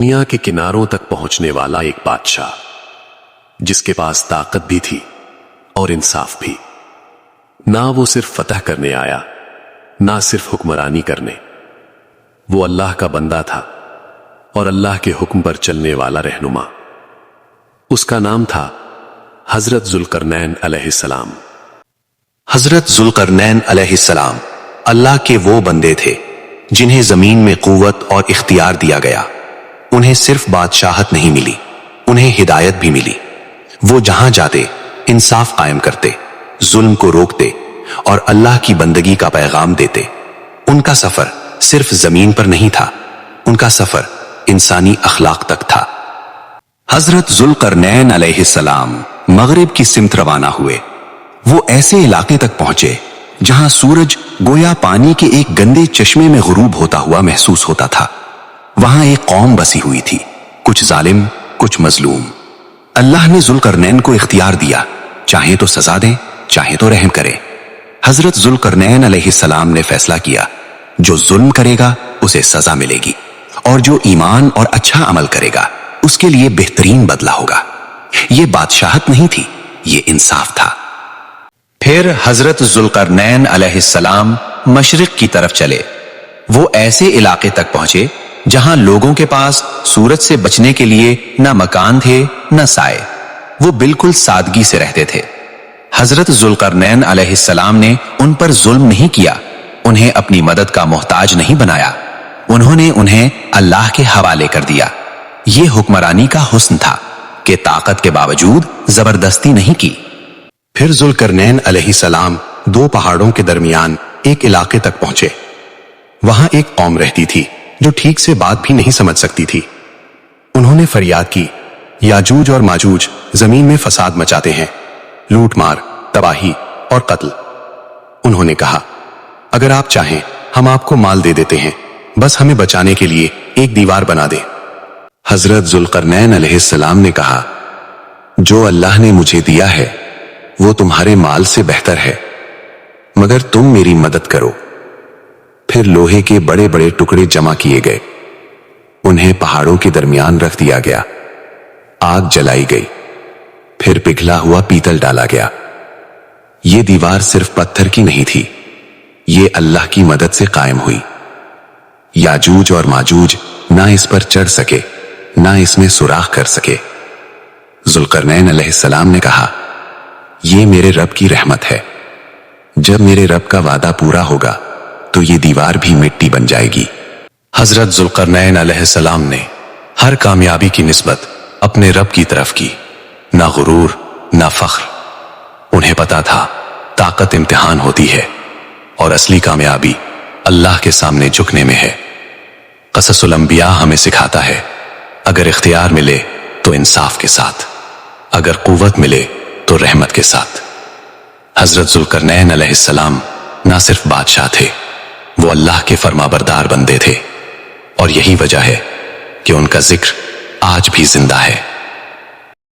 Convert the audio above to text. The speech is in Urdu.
دنیا کے کناروں تک پہنچنے والا ایک بادشاہ جس کے پاس طاقت بھی تھی اور انصاف بھی۔ نہ وہ صرف فتح کرنے آیا، نہ صرف حکمرانی کرنے، وہ اللہ کا بندہ تھا اور اللہ کے حکم پر چلنے والا رہنما۔ اس کا نام تھا حضرت ذوالقرنین علیہ السلام۔ حضرت ذوالقرنین علیہ السلام اللہ کے وہ بندے تھے جنہیں زمین میں قوت اور اختیار دیا گیا۔ انہیں صرف بادشاہت نہیں ملی، انہیں ہدایت بھی ملی۔ وہ جہاں جاتے انصاف قائم کرتے، ظلم کو روکتے اور اللہ کی بندگی کا پیغام دیتے۔ ان کا سفر صرف زمین پر نہیں تھا، ان کا سفر انسانی اخلاق تک تھا۔ حضرت ذوالقرنین علیہ السلام مغرب کی سمت روانہ ہوئے۔ وہ ایسے علاقے تک پہنچے جہاں سورج گویا پانی کے ایک گندے چشمے میں غروب ہوتا ہوا محسوس ہوتا تھا۔ وہاں ایک قوم بسی ہوئی تھی، کچھ ظالم، کچھ مظلوم۔ اللہ نے ذوالقرنین کو اختیار دیا، چاہے تو سزا دیں، چاہے تو رحم کرے۔ حضرت ذوالقرنین علیہ السلام نے فیصلہ کیا، جو ظلم کرے گا اسے سزا ملے گی، اور جو ایمان اور اچھا عمل کرے گا اس کے لیے بہترین بدلہ ہوگا۔ یہ بادشاہت نہیں تھی، یہ انصاف تھا۔ پھر حضرت ذوالقرنین علیہ السلام مشرق کی طرف چلے۔ وہ ایسے علاقے تک پہنچے جہاں لوگوں کے پاس سورج سے بچنے کے لیے نہ مکان تھے نہ سائے۔ وہ بالکل سادگی سے رہتے تھے۔ حضرت ذوالقرنین علیہ السلام نے ان پر ظلم نہیں کیا، انہیں اپنی مدد کا محتاج نہیں بنایا، انہوں نے انہیں اللہ کے حوالے کر دیا۔ یہ حکمرانی کا حسن تھا کہ طاقت کے باوجود زبردستی نہیں کی۔ پھر ذوالقرنین علیہ السلام دو پہاڑوں کے درمیان ایک علاقے تک پہنچے۔ وہاں ایک قوم رہتی تھی جو ٹھیک سے بات بھی نہیں سمجھ سکتی تھی۔ انہوں نے فریاد کی، یاجوج اور ماجوج زمین میں فساد مچاتے ہیں، لوٹ مار، تباہی اور قتل۔ انہوں نے کہا، اگر آپ چاہیں ہم آپ کو مال دے دیتے ہیں، بس ہمیں بچانے کے لیے ایک دیوار بنا دیں۔ حضرت ذوالقرنین علیہ السلام نے کہا، جو اللہ نے مجھے دیا ہے وہ تمہارے مال سے بہتر ہے، مگر تم میری مدد کرو۔ پھر لوہے کے بڑے بڑے ٹکڑے جمع کیے گئے، انہیں پہاڑوں کے درمیان رکھ دیا گیا، آگ جلائی گئی، پھر پگھلا ہوا پیتل ڈالا گیا۔ یہ دیوار صرف پتھر کی نہیں تھی، یہ اللہ کی مدد سے قائم ہوئی۔ یاجوج اور ماجوج نہ اس پر چڑھ سکے، نہ اس میں سوراخ کر سکے۔ ذوالقرنین علیہ السلام نے کہا، یہ میرے رب کی رحمت ہے، جب میرے رب کا وعدہ پورا ہوگا تو یہ دیوار بھی مٹی بن جائے گی۔ حضرت ذوالقرنین علیہ السلام نے ہر کامیابی کی نسبت اپنے رب کی طرف کی، نہ غرور نہ فخر۔ انہیں پتا تھا طاقت امتحان ہوتی ہے اور اصلی کامیابی اللہ کے سامنے جھکنے میں ہے۔ قصص الانبیاء ہمیں سکھاتا ہے، اگر اختیار ملے تو انصاف کے ساتھ، اگر قوت ملے تو رحمت کے ساتھ۔ حضرت ذوالقرنین علیہ السلام نہ صرف بادشاہ تھے، وہ اللہ کے فرما بردار بندے تھے، اور یہی وجہ ہے کہ ان کا ذکر آج بھی زندہ ہے۔